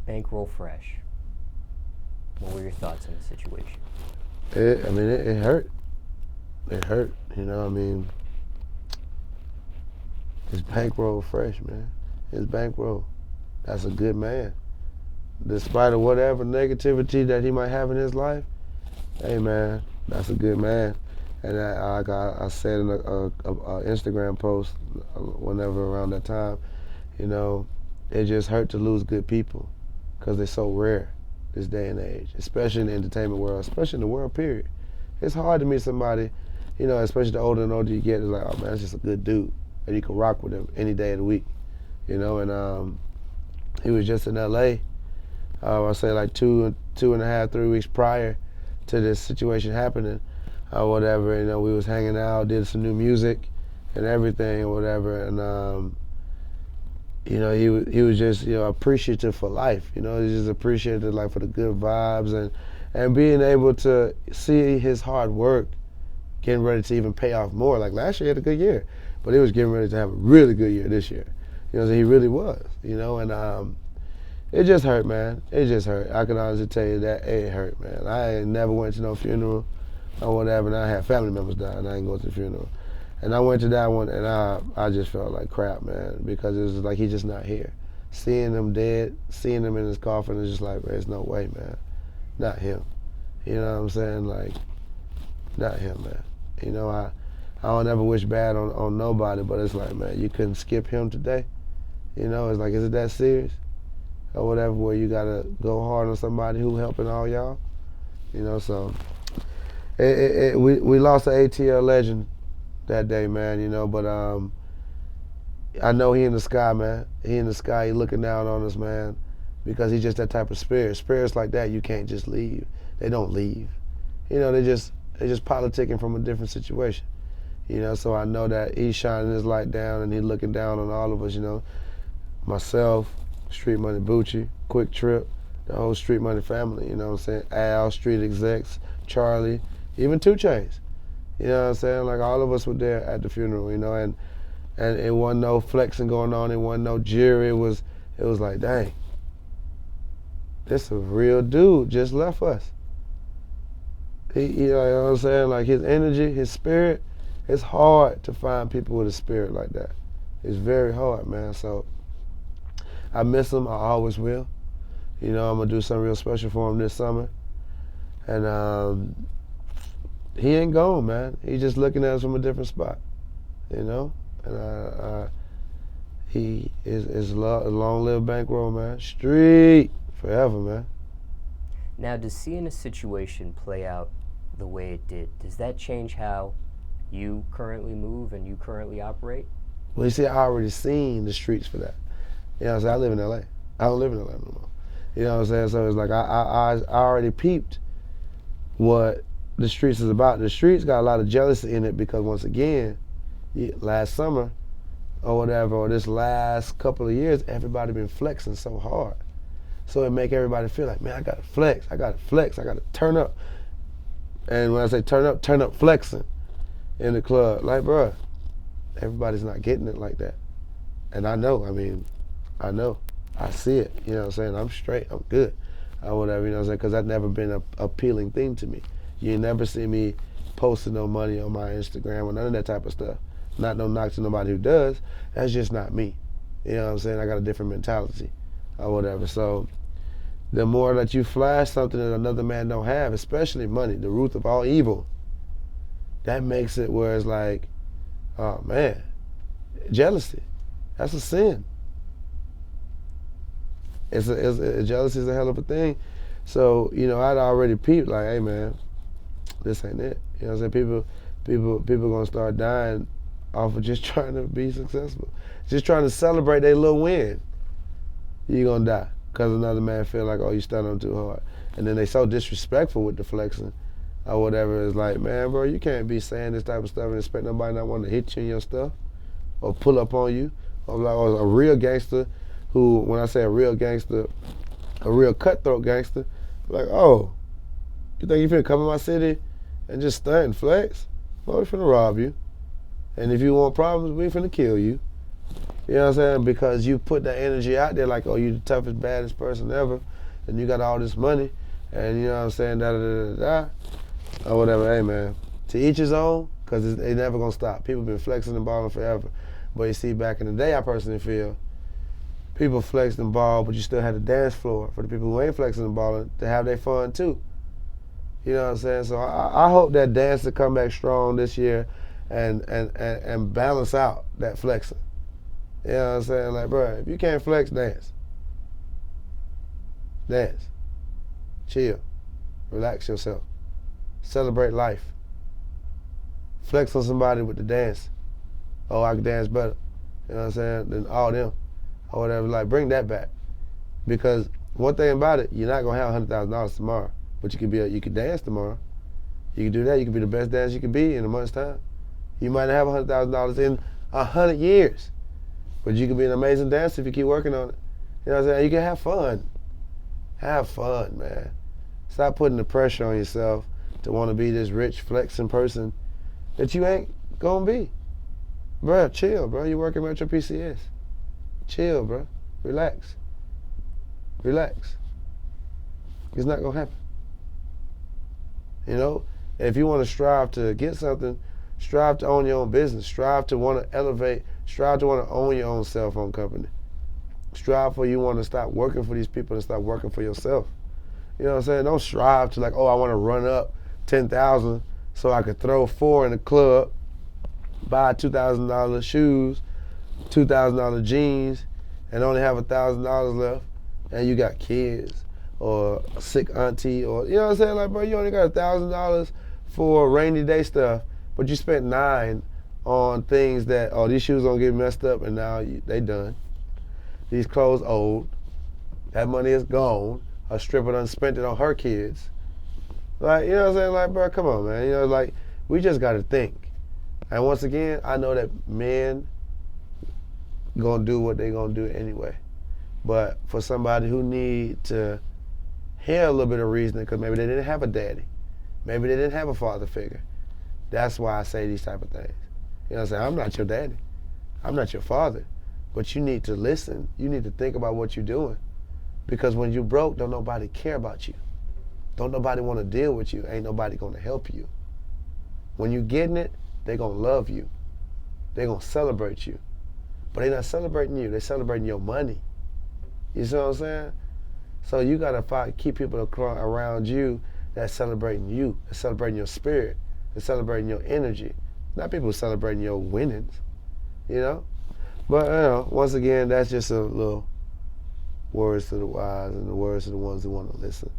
Bankroll Fresh. What were your thoughts on the situation? It hurt. It hurt, you know, I mean, it's Bankroll Fresh, man. It's Bankroll. That's a good man. Despite of whatever negativity that he might have in his life, hey, man, that's a good man. And I said in a Instagram post whenever around that time, you know, it just hurt to lose good people because they're so rare this day and age, especially in the entertainment world, especially in the world, period. It's hard to meet somebody, you know, especially the older and older you get, it's like, oh man, that's just a good dude. And you can rock with him any day of the week, you know, and he was just in LA, I say like 2.5, 3 weeks prior to this situation happening, or whatever, you know, we was hanging out, did some new music and everything or whatever, and you know, he was just, you know, appreciative for life, you know, he just appreciated like for the good vibes and being able to see his hard work getting ready to even pay off more. Like last year he had a good year, but he was getting ready to have a really good year this year. You know, so he really was, you know, and it just hurt, man. It just hurt. I can honestly tell you that it hurt, man. I ain't never went to no funeral or whatever, and I had family members die, and I ain't going to the funeral. And I went to that one, and I just felt like crap, man, because it was like he's just not here. Seeing him dead, seeing him in his coffin, it's just like, there's no way, man. Not him. You know what I'm saying? Like, not him, man. You know, I don't ever wish bad on nobody, but it's like, man, you couldn't skip him today. You know, it's like, is it that serious? Or whatever, where you gotta go hard on somebody who helping all y'all? You know, so we lost an ATL legend that day, man, you know, but I know he in the sky, man. He in the sky, he looking down on us, man, because he's just that type of spirit. Spirits like that, you can't just leave. They don't leave. You know, they just politicking from a different situation. You know, so I know that he's shining his light down and he's looking down on all of us, you know. Myself, Street Money Bucci, Quick Trip, the whole Street Money family, you know what I'm saying? Al, Street Execs, Charlie, even 2 Chainz. You know what I'm saying? Like all of us were there at the funeral, you know, and it wasn't no flexing going on, it wasn't no jury, it was like, dang, this a real dude just left us. You know what I'm saying? Like his energy, his spirit, it's hard to find people with a spirit like that. It's very hard, man. So I miss him, I always will. You know, I'm gonna do something real special for him this summer. And he ain't gone, man. He's just looking at us from a different spot, you know? And he is long live Bankroll, man. Street, forever, man. Now, does seeing a situation play out the way it did, does that change how you currently move and you currently operate? Well, you see, I already seen the streets for that. You know what I'm saying? I live in LA. I don't live in LA no more. You know what I'm saying? So it's like I already peeped what the streets is about. The streets got a lot of jealousy in it because once again, last summer or whatever, or this last couple of years, everybody been flexing so hard. So it make everybody feel like, man, I gotta flex, I gotta turn up. And when I say turn up flexing in the club. Like, bruh, everybody's not getting it like that. And I know, I see it, you know what I'm saying? I'm straight, I'm good, or whatever, you know what I'm saying? Because that's never been an appealing thing to me. You never see me posting no money on my Instagram or none of that type of stuff. Not no knock to nobody who does, that's just not me. You know what I'm saying? I got a different mentality or whatever. So the more that you flash something that another man don't have, especially money, the root of all evil, that makes it where it's like, oh man, jealousy, that's a sin. Jealousy is a hell of a thing. So, you know, I'd already peeped like, hey man, this ain't it. You know what I'm saying? People gonna start dying off of just trying to be successful. Just trying to celebrate their little win. You're gonna die because another man feel like, oh, you stunned them too hard. And then they so disrespectful with the flexing or whatever. It's like, man, bro, you can't be saying this type of stuff and expect nobody not want to hit you in your stuff or pull up on you. Or like, a real gangster who, when I say a real gangster, a real cutthroat gangster, like, oh, you think you finna come in my city and just stunt and flex? Well, we finna rob you. And if you want problems, we finna kill you. You know what I'm saying? Because you put that energy out there like, oh, you the toughest, baddest person ever, and you got all this money, and you know what I'm saying, da-da-da-da-da, or whatever. Hey, man, to each his own, because they never going to stop. People been flexing and balling forever. But you see, back in the day, I personally feel, people flexed and ball, but you still had a dance floor for the people who ain't flexing and balling to have their fun, too. You know what I'm saying? So I hope that dance to come back strong this year and balance out that flexing. You know what I'm saying? Like, bro, if you can't flex, dance. Dance. Chill. Relax yourself. Celebrate life. Flex on somebody with the dance. Oh, I can dance better. You know what I'm saying? Than all them. Or whatever. Like, bring that back. Because one thing about it, you're not going to have $100,000 tomorrow. But you can dance tomorrow. You can do that. You can be the best dancer you can be in a month's time. You might not have $100,000 in 100 years. But you can be an amazing dancer if you keep working on it. You know what I'm saying? You can have fun. Have fun, man. Stop putting the pressure on yourself to want to be this rich, flexing person that you ain't gonna be. Bro, chill, bro. You're working at your PCS. Chill, bro. Relax. Relax. It's not gonna happen. You know? If you want to strive to get something, strive to own your own business. Strive to want to elevate. Strive to want to own your own cell phone company. Strive for you want to stop working for these people and start working for yourself. You know what I'm saying? Don't strive to like, oh, I want to run up 10,000 so I could throw 4 in the club, buy $2,000 shoes, $2,000 jeans, and only have $1,000 left, and you got kids or a sick auntie, or you know what I'm saying? Like, bro, you only got $1,000 for rainy day stuff, but you spent 9 on things that, oh, these shoes gonna get messed up, and now they done. These clothes old. That money is gone. A stripper done spent it on her kids. Like, you know what I'm saying? Like, bro, come on, man. You know, like, we just gotta think. And once again, I know that men gonna do what they gonna do anyway. But for somebody who need to hear a little bit of reasoning, because maybe they didn't have a daddy, maybe they didn't have a father figure, that's why I say these type of things. You know what I'm saying? I'm not your daddy. I'm not your father. But you need to listen. You need to think about what you're doing. Because when you broke, don't nobody care about you. Don't nobody want to deal with you. Ain't nobody going to help you. When you getting it, they going to love you. They going to celebrate you. But they not celebrating you. They celebrating your money. You see what I'm saying? So you got to keep people around you that's celebrating you, that's celebrating your spirit, that's celebrating your energy. Not people celebrating your winnings, you know? But, you know, once again, that's just a little words to the wise and the words to the ones who want to listen.